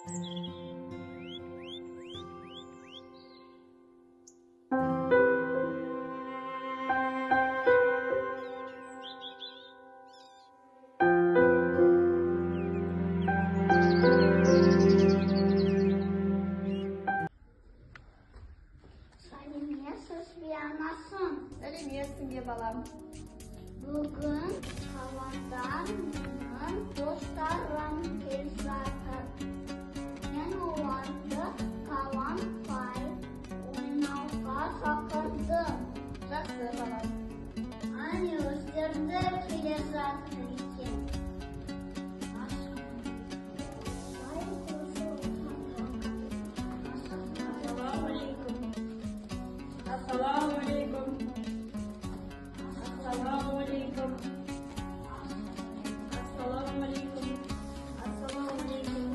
Səlimiyyəsin balam. Bugün havandan dostlarım tezlatır. Ben onları kalan pay oynauğa sakırdım. Жақсы balam. Hani özlerinde tezlatır için. Assalamualaikum. Assalamualaikum. Assalamualaikum. Assalamualaikum.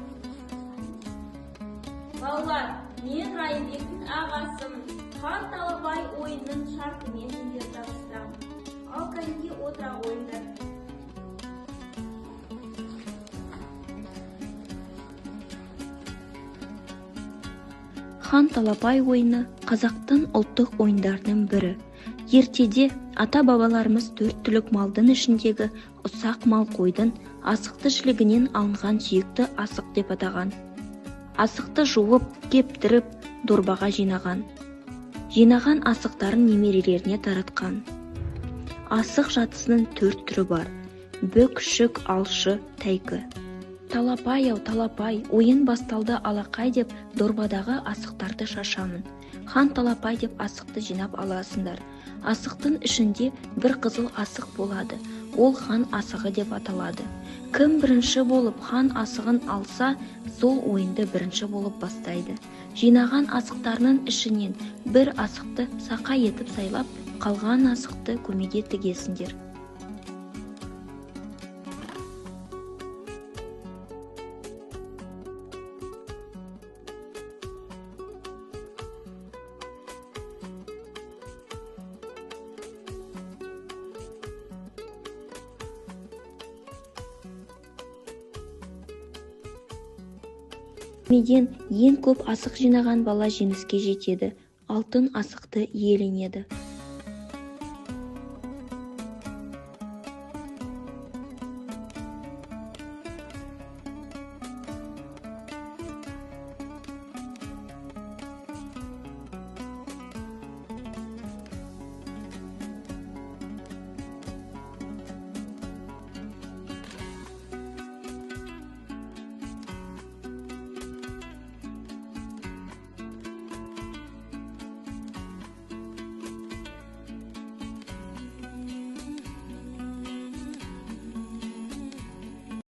Балалар, мен Райымбектің ағасымын. Хан Талабай ойынның шартымен сендерді таныстырамын. Ал кәдімгі отыра ойындар. Хан Талапай ойыны қазақтың ұлттық ойындарының бірі. Ертеде ата-бабаларымыз 4 түлік малдың ішіндегі ұсақ мал қойдың асықты жілігінен алынған сүйекті асық деп атаған. Асықты жуып, кептіріп, дорбаға жинаған. Жинаған асықтарын немерелеріне таратқан. Асық жатысының 4 түрі бар. Бүк, шүк, алшы, тәйкі. Талапай, талапай, ойын басталды алақай деп дорбадағы асықтарды шашамын. Хан Талапай деп асықты жинап аласыңдар. Асықтың ішінде бір қызыл асық болады. Ол хан асығы деп аталады. Кім бірінші болып хан асығын алса, сол ойынды бірінші болып бастайды. Жинаған асықтарының ішінен бір асықты сақа етіп сайлап, қалған асықты көмеге тігесіңдер. Меден ең көп асық жинаған бала жеңіске жетеді. Алтын асықты иеленеді.